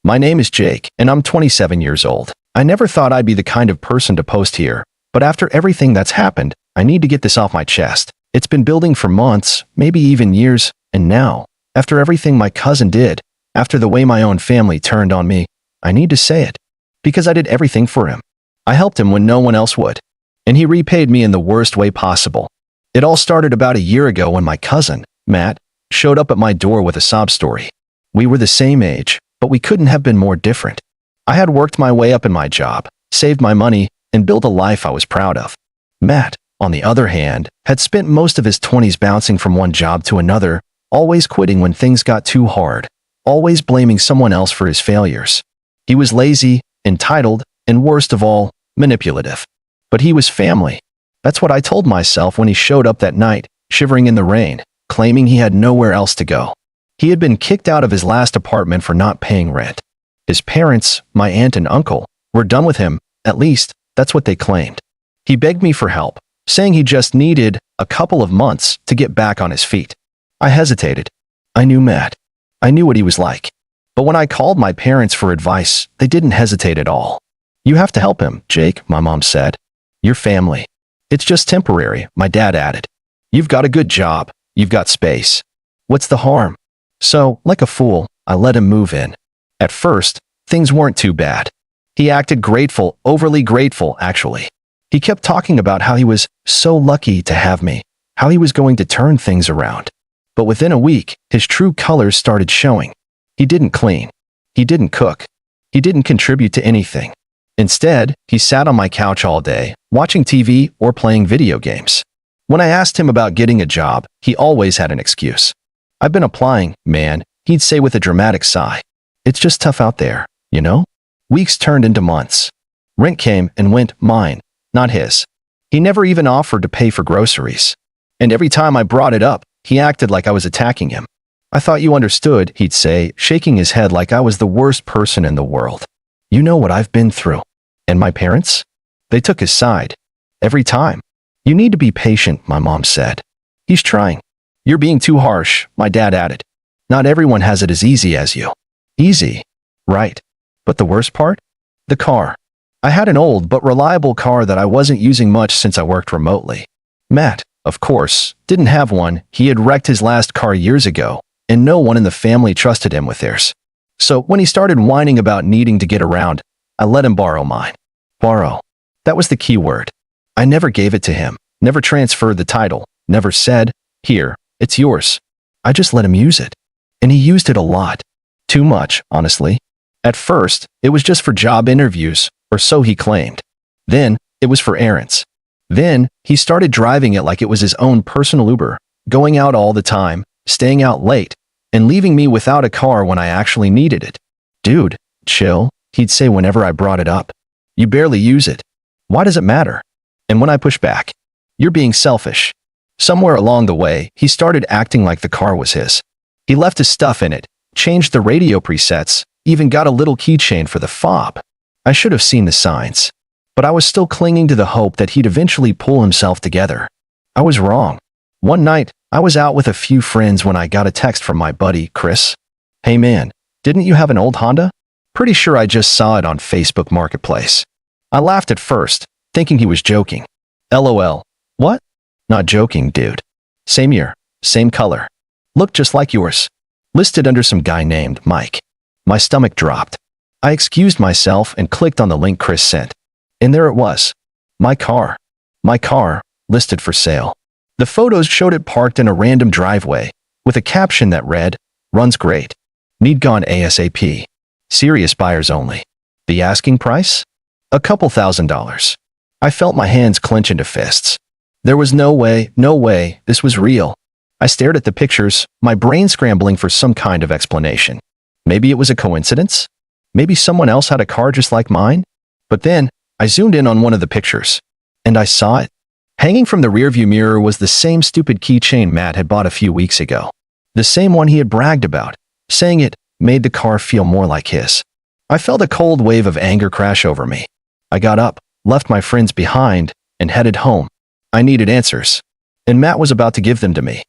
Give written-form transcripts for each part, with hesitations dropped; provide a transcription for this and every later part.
My name is Jake, and I'm 27 years old. I never thought I'd be the kind of person to post here, but after everything that's happened, I need to get this off my chest. It's been building for months, maybe even years, and now, after everything my cousin did, after the way my own family turned on me, I need to say it. Because I did everything for him. I helped him when no one else would. And he repaid me in the worst way possible. It all started about a year ago when my cousin, Matt, showed up at my door with a sob story. We were the same age, but we couldn't have been more different. I had worked my way up in my job, saved my money, and built a life I was proud of. Matt, on the other hand, had spent most of his 20s bouncing from one job to another, always quitting when things got too hard, always blaming someone else for his failures. He was lazy, entitled, and worst of all, manipulative. But he was family. That's what I told myself when he showed up that night, shivering in the rain, claiming he had nowhere else to go. He had been kicked out of his last apartment for not paying rent. His parents, my aunt and uncle, were done with him, at least, that's what they claimed. He begged me for help, saying he just needed a couple of months to get back on his feet. I hesitated. I knew Matt. I knew what he was like. But when I called my parents for advice, they didn't hesitate at all. You have to help him, Jake, my mom said. You're family. It's just temporary, my dad added. You've got a good job. You've got space. What's the harm? So, like a fool, I let him move in. At first, things weren't too bad. He acted grateful, overly grateful, actually. He kept talking about how he was so lucky to have me, how he was going to turn things around. But within a week, his true colors started showing. He didn't clean. He didn't cook. He didn't contribute to anything. Instead, he sat on my couch all day, watching TV or playing video games. When I asked him about getting a job, he always had an excuse. I've been applying, man, he'd say with a dramatic sigh. It's just tough out there, you know? Weeks turned into months. Rent came and went, mine, not his. He never even offered to pay for groceries. And every time I brought it up, he acted like I was attacking him. I thought you understood, he'd say, shaking his head like I was the worst person in the world. You know what I've been through. And my parents? They took his side. Every time. You need to be patient, my mom said. He's trying. You're being too harsh, my dad added. Not everyone has it as easy as you. Easy. Right. But the worst part? The car. I had an old but reliable car that I wasn't using much since I worked remotely. Matt, of course, didn't have one. He had wrecked his last car years ago, and no one in the family trusted him with theirs. So when he started whining about needing to get around, I let him borrow mine. Borrow. That was the key word. I never gave it to him, never transferred the title, never said, here, it's yours. I just let him use it. And he used it a lot. Too much, honestly. At first, it was just for job interviews, or so he claimed. Then, it was for errands. Then, he started driving it like it was his own personal Uber, going out all the time, staying out late, and leaving me without a car when I actually needed it. Dude, chill, he'd say whenever I brought it up. You barely use it. Why does it matter? And when I push back, you're being selfish. Somewhere along the way, he started acting like the car was his. He left his stuff in it, changed the radio presets, even got a little keychain for the fob. I should have seen the signs. But I was still clinging to the hope that he'd eventually pull himself together. I was wrong. One night, I was out with a few friends when I got a text from my buddy, Chris. Hey man, didn't you have an old Honda? Pretty sure I just saw it on Facebook Marketplace. I laughed at first, thinking he was joking. LOL. What? Not joking, dude. Same year, same color. Looked just like yours. Listed under some guy named Mike. My stomach dropped. I excused myself and clicked on the link Chris sent. And there it was. My car. My car, listed for sale. The photos showed it parked in a random driveway, with a caption that read, runs great. Need gone ASAP. Serious buyers only. The asking price? A couple $1,000s. I felt my hands clench into fists. There was no way, this was real. I stared at the pictures, my brain scrambling for some kind of explanation. Maybe it was a coincidence? Maybe someone else had a car just like mine? But then, I zoomed in on one of the pictures. And I saw it. Hanging from the rearview mirror was the same stupid keychain Matt had bought a few weeks ago. The same one he had bragged about, saying it made the car feel more like his. I felt a cold wave of anger crash over me. I got up, left my friends behind, and headed home. I needed answers. And Matt was about to give them to me.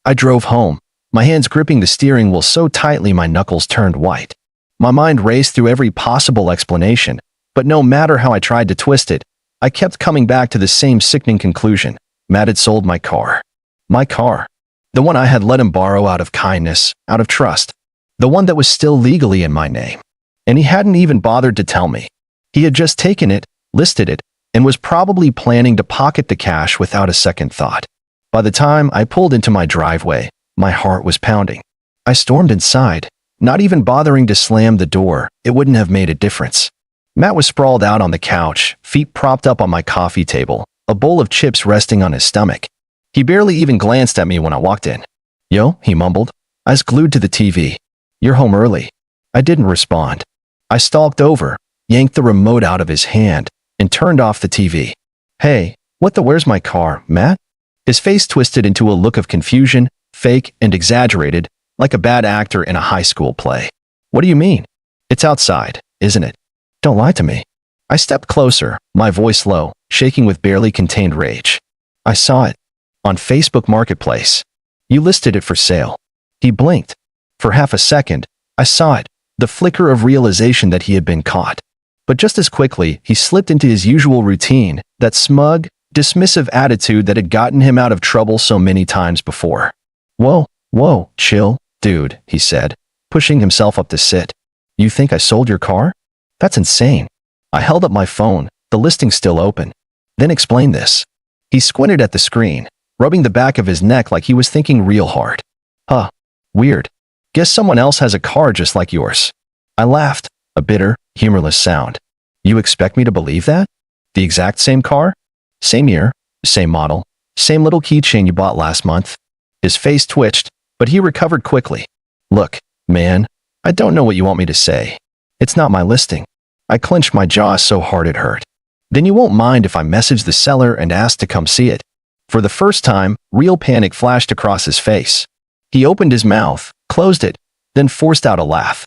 I drove home, my hands gripping the steering wheel so tightly my knuckles turned white. My mind raced through every possible explanation, but no matter how I tried to twist it, I kept coming back to the same sickening conclusion. Matt had sold my car. My car. The one I had let him borrow out of kindness, out of trust. The one that was still legally in my name. And he hadn't even bothered to tell me. He had just taken it, listed it, and was probably planning to pocket the cash without a second thought. By the time I pulled into my driveway, my heart was pounding. I stormed inside, not even bothering to slam the door. It wouldn't have made a difference. Matt was sprawled out on the couch, feet propped up on my coffee table, a bowl of chips resting on his stomach. He barely even glanced at me when I walked in. "Yo," he mumbled. I was glued to the TV. "You're home early." I didn't respond. I stalked over, yanked the remote out of his hand, and turned off the TV. "Hey, where's my car, Matt?" His face twisted into a look of confusion, fake and exaggerated, like a bad actor in a high school play. "What do you mean? It's outside, isn't it? Don't lie to me." I stepped closer, my voice low, shaking with barely contained rage. "I saw it. On Facebook Marketplace. You listed it for sale." He blinked. For half a second, I saw it, the flicker of realization that he had been caught. But just as quickly, he slipped into his usual routine, that smug, dismissive attitude that had gotten him out of trouble so many times before. Whoa, chill, dude," he said, pushing himself up to sit. "You think I sold your car? That's insane." I held up my phone, the listing still open. "Then explain this." He squinted at the screen, rubbing the back of his neck like he was thinking real hard. "Huh, weird. Guess someone else has a car just like yours." I laughed, a bitter, humorless sound. "You expect me to believe that? The exact same car? Same year, same model, same little keychain you bought last month?" His face twitched, but he recovered quickly. "Look, man, I don't know what you want me to say. It's not my listing." I clenched my jaw so hard it hurt. "Then you won't mind if I message the seller and ask to come see it?" For the first time, real panic flashed across his face. He opened his mouth, closed it, then forced out a laugh.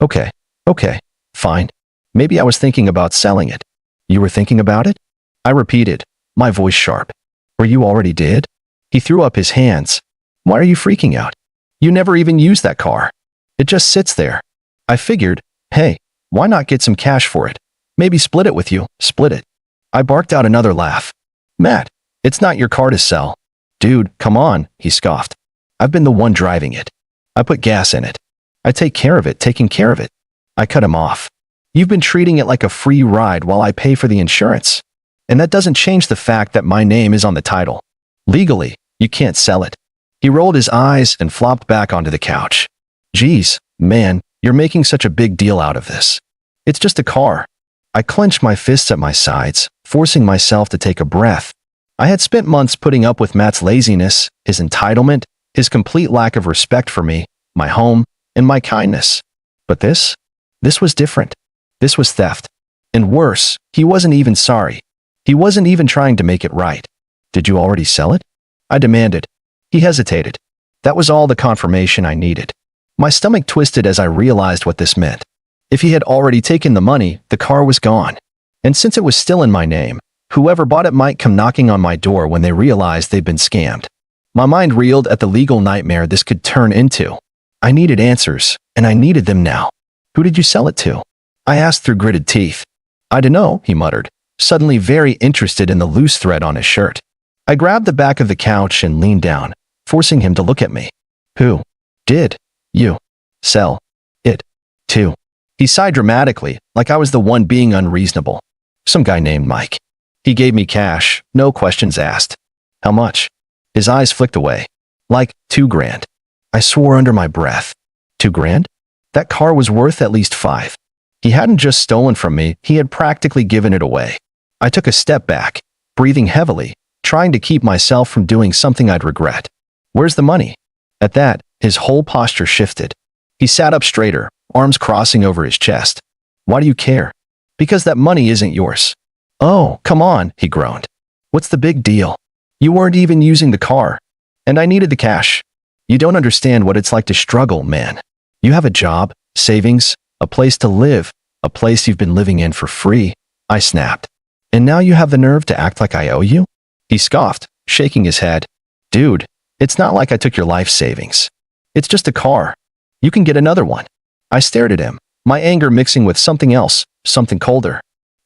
Okay, fine. Maybe I was thinking about selling it." "You were thinking about it?" I repeated, my voice sharp. "Or you already did?" He threw up his hands. "Why are you freaking out? You never even used that car. It just sits there." I figured, hey, why not get some cash for it? Maybe split it with you, split it. I barked out another laugh. "Matt, it's not your car to sell." "Dude, come on," he scoffed. "I've been the one driving it. I put gas in it. I take care of it, taking care of it." I cut him off. "You've been treating it like a free ride while I pay for the insurance. And that doesn't change the fact that my name is on the title. Legally, you can't sell it." He rolled his eyes and flopped back onto the couch. "Geez, man, you're making such a big deal out of this. It's just a car." I clenched my fists at my sides, forcing myself to take a breath. I had spent months putting up with Matt's laziness, his entitlement, his complete lack of respect for me, my home, and my kindness. But this was different. This was theft. And worse, he wasn't even sorry. He wasn't even trying to make it right. "Did you already sell it?" I demanded. He hesitated. That was all the confirmation I needed. My stomach twisted as I realized what this meant. If he had already taken the money, the car was gone. And since it was still in my name, whoever bought it might come knocking on my door when they realized they'd been scammed. My mind reeled at the legal nightmare this could turn into. I needed answers, and I needed them now. "Who did you sell it to?" I asked through gritted teeth. "I dunno," he muttered, suddenly very interested in the loose thread on his shirt. I grabbed the back of the couch and leaned down, forcing him to look at me. "Who did you sell it to?" He sighed dramatically, like I was the one being unreasonable. "Some guy named Mike. He gave me cash, no questions asked." "How much?" His eyes flicked away. "Like $2,000. I swore under my breath. $2,000? That car was worth at least $5,000. He hadn't just stolen from me, he had practically given it away. I took a step back, breathing heavily, trying to keep myself from doing something I'd regret. "Where's the money?" At that, his whole posture shifted. He sat up straighter, arms crossing over his chest. "Why do you care?" "Because that money isn't yours." "Oh, come on," he groaned. "What's the big deal? You weren't even using the car. And I needed the cash. You don't understand what it's like to struggle, man. You have a job, savings, a place to live, a place you've been living in for free." I snapped. "And now you have the nerve to act like I owe you?" He scoffed, shaking his head. "Dude, it's not like I took your life savings. It's just a car. You can get another one." I stared at him, my anger mixing with something else, something colder.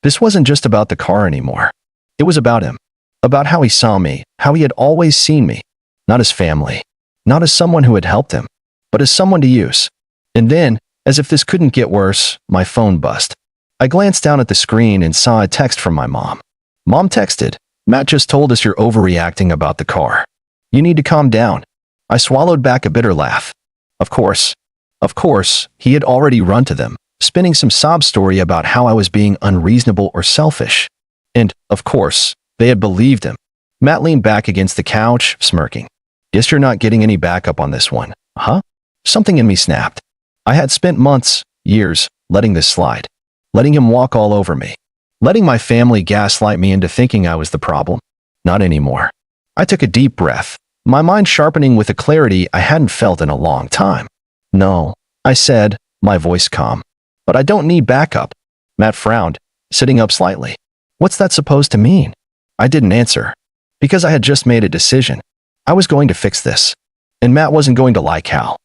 This wasn't just about the car anymore. It was about him. About how he saw me, how he had always seen me. Not as family. Not as someone who had helped him, but as someone to use. And then, as if this couldn't get worse, my phone buzzed. I glanced down at the screen and saw a text from my mom. Mom texted, "Matt just told us you're overreacting about the car. You need to calm down." I swallowed back a bitter laugh. Of course, he had already run to them, spinning some sob story about how I was being unreasonable or selfish. And, of course, they had believed him. Matt leaned back against the couch, smirking. "Guess you're not getting any backup on this one, huh?" Something in me snapped. I had spent months, years, letting this slide. Letting him walk all over me. Letting my family gaslight me into thinking I was the problem. Not anymore. I took a deep breath, my mind sharpening with a clarity I hadn't felt in a long time. "No," I said, my voice calm. "But I don't need backup." Matt frowned, sitting up slightly. "What's that supposed to mean?" I didn't answer. Because I had just made a decision. I was going to fix this. And Matt wasn't going to like how.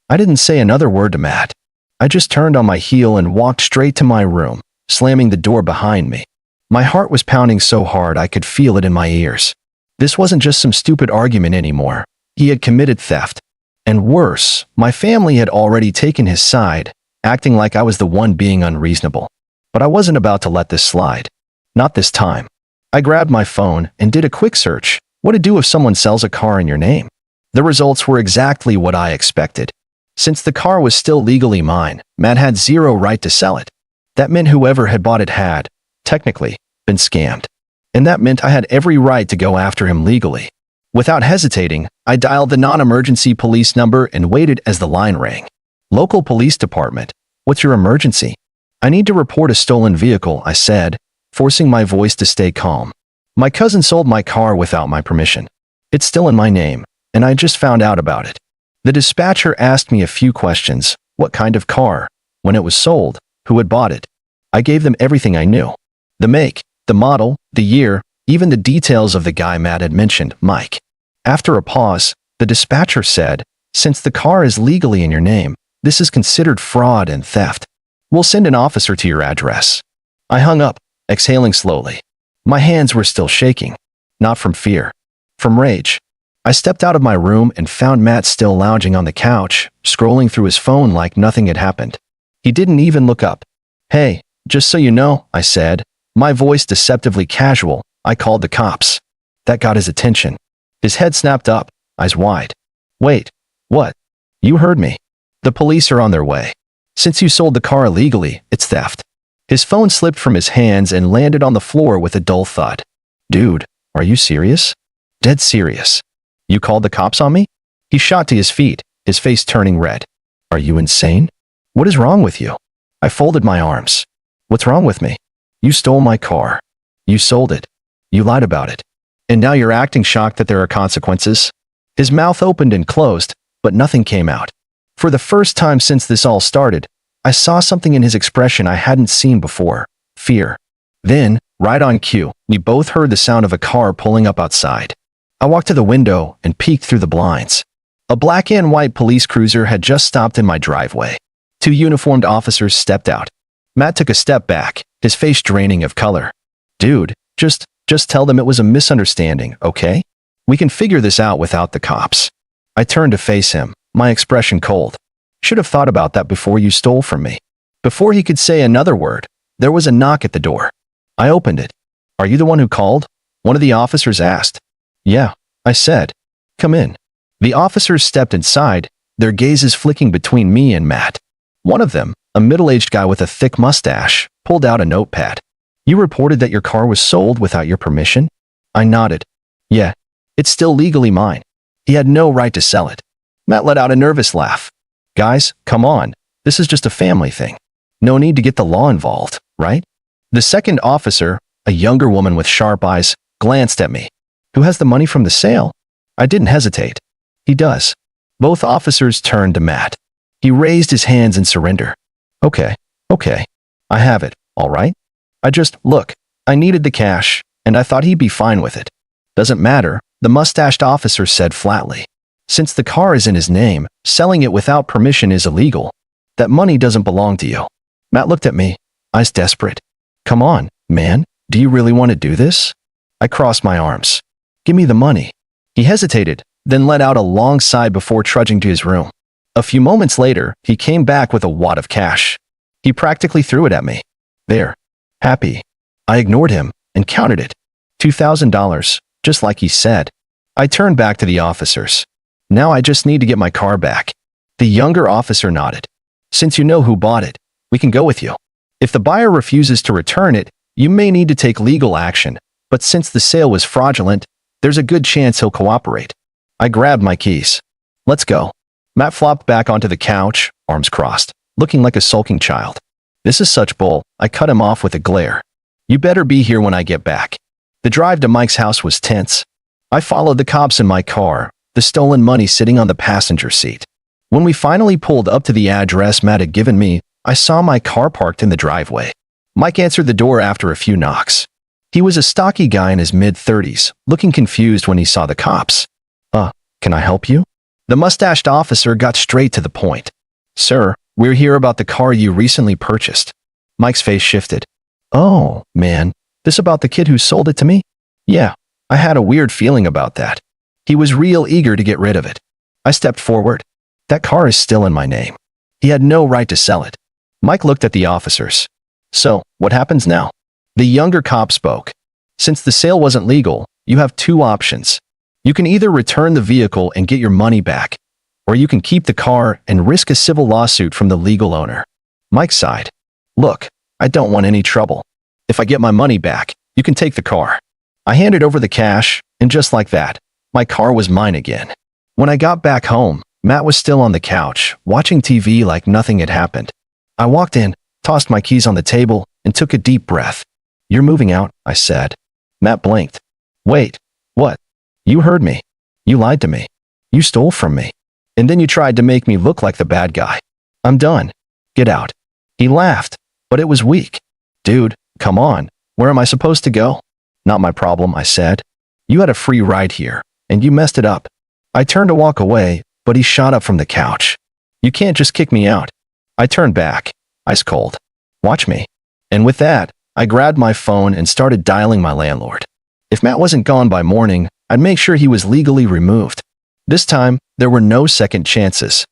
I didn't say another word to Matt. I just turned on my heel and walked straight to my room, slamming the door behind me. My heart was pounding so hard I could feel it in my ears. This wasn't just some stupid argument anymore. He had committed theft. And worse, my family had already taken his side, acting like I was the one being unreasonable. But I wasn't about to let this slide. Not this time. I grabbed my phone and did a quick search. What to do if someone sells a car in your name? The results were exactly what I expected. Since the car was still legally mine, Matt had zero right to sell it. That meant whoever had bought it had, technically, been scammed. And that meant I had every right to go after him legally. Without hesitating, I dialed the non-emergency police number and waited as the line rang. "Local police department. What's your emergency?" "I need to report a stolen vehicle," I said, forcing my voice to stay calm. "My cousin sold my car without my permission. It's still in my name, and I just found out about it." The dispatcher asked me a few questions. What kind of car? When it was sold? Who had bought it? I gave them everything I knew. The make, the model, the year, even the details of the guy Matt had mentioned, Mike. After a pause, the dispatcher said, "Since the car is legally in your name, this is considered fraud and theft. We'll send an officer to your address." I hung up, exhaling slowly. My hands were still shaking. Not from fear. From rage. I stepped out of my room and found Matt still lounging on the couch, scrolling through his phone like nothing had happened. He didn't even look up. "Hey, just so you know," I said, my voice deceptively casual. "I called the cops." That got his attention. His head snapped up, eyes wide. "Wait, what?" "You heard me. The police are on their way. Since you sold the car illegally, it's theft." His phone slipped from his hands and landed on the floor with a dull thud. "Dude, are you serious?" "Dead serious." "You called the cops on me?" He shot to his feet, his face turning red. "Are you insane? What is wrong with you?" I folded my arms. "What's wrong with me? You stole my car. You sold it. You lied about it. And now you're acting shocked that there are consequences?" His mouth opened and closed, but nothing came out. For the first time since this all started, I saw something in his expression I hadn't seen before. Fear. Then, right on cue, we both heard the sound of a car pulling up outside. I walked to the window and peeked through the blinds. A black and white police cruiser had just stopped in my driveway. Two uniformed officers stepped out. Matt took a step back, his face draining of color. "Dude, just tell them it was a misunderstanding, okay? We can figure this out without the cops." I turned to face him, my expression cold. "Should have thought about that before you stole from me." Before he could say another word, there was a knock at the door. I opened it. "Are you the one who called?" one of the officers asked. "Yeah," I said. "Come in." The officers stepped inside, their gazes flicking between me and Matt. One of them, a middle-aged guy with a thick mustache, pulled out a notepad. "You reported that your car was sold without your permission?" I nodded. "Yeah, it's still legally mine. He had no right to sell it." Matt let out a nervous laugh. "Guys, come on. This is just a family thing. No need to get the law involved, right?" The second officer, a younger woman with sharp eyes, glanced at me. "Who has the money from the sale?" I didn't hesitate. "He does." Both officers turned to Matt. He raised his hands in surrender. Okay. I have it, all right? Look, I needed the cash, and I thought he'd be fine with it." "Doesn't matter," the mustached officer said flatly. "Since the car is in his name, selling it without permission is illegal. That money doesn't belong to you." Matt looked at me, eyes desperate. Come on, man, do you really want to do this? I crossed my arms. Give me the money. He hesitated, then let out a long sigh before trudging to his room. A few moments later, he came back with a wad of cash. He practically threw it at me. There. Happy. I ignored him and counted it. $2,000, just like he said. I turned back to the officers. Now I just need to get my car back. The younger officer nodded. Since you know who bought it, we can go with you. If the buyer refuses to return it, you may need to take legal action, but since the sale was fraudulent, there's a good chance he'll cooperate. I grabbed my keys. Let's go. Matt flopped back onto the couch, arms crossed, looking like a sulking child. This is such bull, I cut him off with a glare. You better be here when I get back. The drive to Mike's house was tense. I followed the cops in my car, the stolen money sitting on the passenger seat. When we finally pulled up to the address Matt had given me, I saw my car parked in the driveway. Mike answered the door after a few knocks. He was a stocky guy in his mid-30s, looking confused when he saw the cops. Can I help you? The mustached officer got straight to the point. Sir, we're here about the car you recently purchased. Mike's face shifted. Oh, man, this about the kid who sold it to me? Yeah, I had a weird feeling about that. He was real eager to get rid of it. I stepped forward. That car is still in my name. He had no right to sell it. Mike looked at the officers. So, what happens now? The younger cop spoke. Since the sale wasn't legal, you have two options. You can either return the vehicle and get your money back, or you can keep the car and risk a civil lawsuit from the legal owner. Mike sighed. Look, I don't want any trouble. If I get my money back, you can take the car. I handed over the cash, and just like that, my car was mine again. When I got back home, Matt was still on the couch, watching TV like nothing had happened. I walked in, tossed my keys on the table, and took a deep breath. You're moving out, I said. Matt blinked. Wait, what? You heard me. You lied to me. You stole from me. And then you tried to make me look like the bad guy. I'm done. Get out. He laughed, but it was weak. Dude, come on. Where am I supposed to go? Not my problem, I said. You had a free ride here, and you messed it up. I turned to walk away, but he shot up from the couch. You can't just kick me out. I turned back, ice cold. Watch me. And with that, I grabbed my phone and started dialing my landlord. If Matt wasn't gone by morning, I'd make sure he was legally removed. This time, there were no second chances.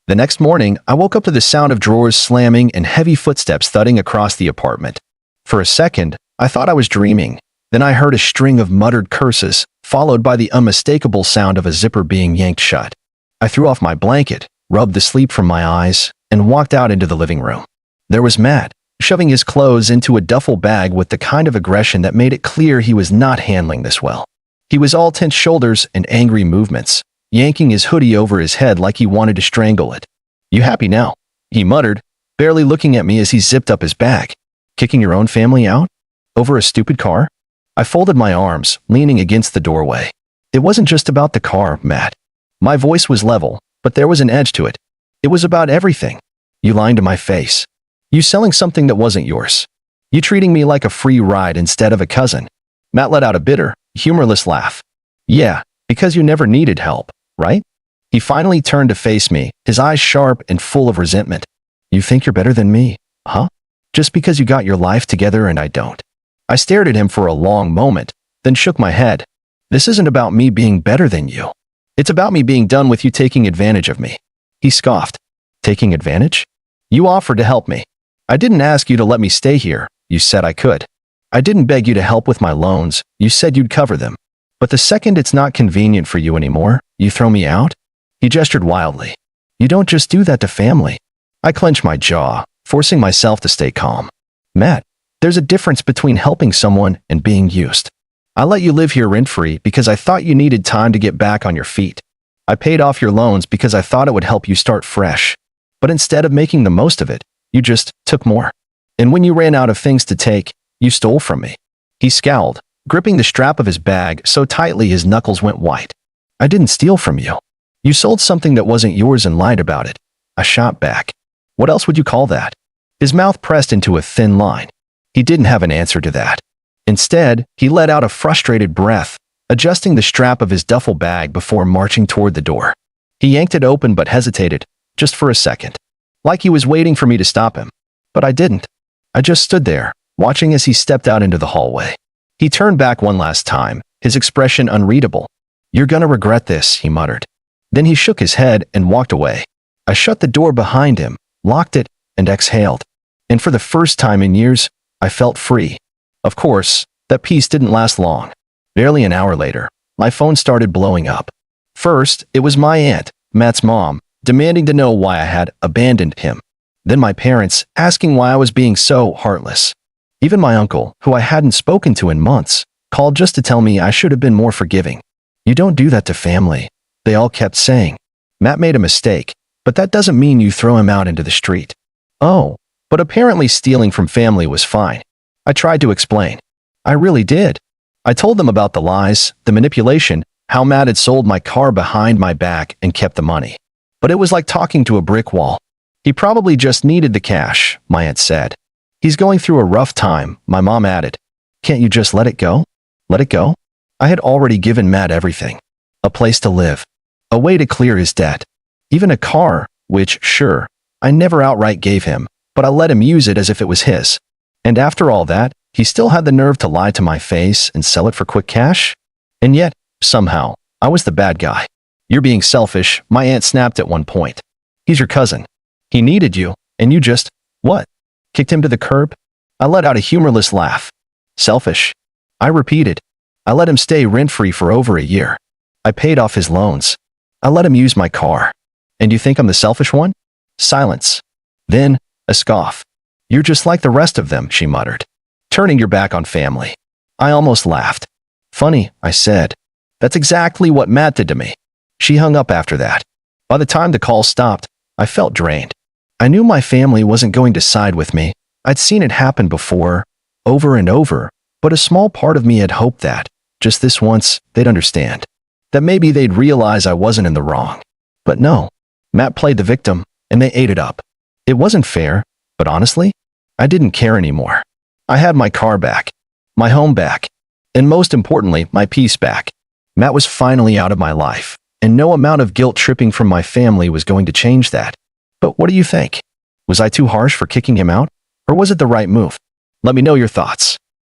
The next morning, I woke up to the sound of drawers slamming and heavy footsteps thudding across the apartment. For a second, I thought I was dreaming. Then I heard a string of muttered curses, followed by the unmistakable sound of a zipper being yanked shut. I threw off my blanket, rubbed the sleep from my eyes, and walked out into the living room. There was Matt, shoving his clothes into a duffel bag with the kind of aggression that made it clear he was not handling this well. He was all tense shoulders and angry movements, yanking his hoodie over his head like he wanted to strangle it. You happy now? He muttered, barely looking at me as he zipped up his bag. Kicking your own family out? Over a stupid car? I folded my arms, leaning against the doorway. It wasn't just about the car, Matt. My voice was level, but there was an edge to it. It was about everything. You lying to my face. You selling something that wasn't yours. You treating me like a free ride instead of a cousin. Matt let out a bitter, humorless laugh. Yeah, because you never needed help, right? He finally turned to face me, his eyes sharp and full of resentment. You think you're better than me, huh? Just because you got your life together and I don't. I stared at him for a long moment, then shook my head. This isn't about me being better than you. It's about me being done with you taking advantage of me. He scoffed. Taking advantage? You offered to help me. I didn't ask you to let me stay here. You said I could. I didn't beg you to help with my loans. You said you'd cover them. But the second it's not convenient for you anymore, you throw me out? He gestured wildly. You don't just do that to family. I clenched my jaw, forcing myself to stay calm. Matt, there's a difference between helping someone and being used. I let you live here rent-free because I thought you needed time to get back on your feet. I paid off your loans because I thought it would help you start fresh. But instead of making the most of it, you just took more. And when you ran out of things to take, you stole from me. He scowled, gripping the strap of his bag so tightly his knuckles went white. I didn't steal from you. You sold something that wasn't yours and lied about it. I shot back. What else would you call that? His mouth pressed into a thin line. He didn't have an answer to that. Instead, he let out a frustrated breath, adjusting the strap of his duffel bag before marching toward the door. He yanked it open but hesitated, just for a second, like he was waiting for me to stop him. But I didn't. I just stood there, watching as he stepped out into the hallway. He turned back one last time, his expression unreadable. "You're gonna regret this," he muttered. Then he shook his head and walked away. I shut the door behind him, locked it, and exhaled. And for the first time in years, I felt free. Of course, that peace didn't last long. Barely an hour later, my phone started blowing up. First, it was my aunt, Matt's mom, demanding to know why I had abandoned him. Then my parents, asking why I was being so heartless. Even my uncle, who I hadn't spoken to in months, called just to tell me I should have been more forgiving. "You don't do that to family," they all kept saying. "Matt made a mistake, but that doesn't mean you throw him out into the street." Oh, but apparently stealing from family was fine. I tried to explain. I really did. I told them about the lies, the manipulation, how Matt had sold my car behind my back and kept the money. But it was like talking to a brick wall. "He probably just needed the cash," my aunt said. "He's going through a rough time," my mom added. "Can't you just let it go?" Let it go? I had already given Matt everything. A place to live. A way to clear his debt. Even a car, which, sure, I never outright gave him, but I let him use it as if it was his. And after all that, he still had the nerve to lie to my face and sell it for quick cash? And yet, somehow, I was the bad guy. "You're being selfish," my aunt snapped at one point. "He's your cousin. He needed you, and you just, what? Kicked him to the curb?" I let out a humorless laugh. "Selfish?" I repeated. "I let him stay rent-free for over a year. I paid off his loans. I let him use my car. And you think I'm the selfish one?" Silence. Then, a scoff. "You're just like the rest of them," she muttered. "Turning your back on family." I almost laughed. "Funny," I said. "That's exactly what Matt did to me." She hung up after that. By the time the call stopped, I felt drained. I knew my family wasn't going to side with me. I'd seen it happen before, over and over, but a small part of me had hoped that, just this once, they'd understand. That maybe they'd realize I wasn't in the wrong. But no, Matt played the victim, and they ate it up. It wasn't fair, but honestly, I didn't care anymore. I had my car back, my home back, and most importantly, my peace back. Matt was finally out of my life, and no amount of guilt tripping from my family was going to change that. But what do you think? Was I too harsh for kicking him out, or was it the right move? Let me know your thoughts.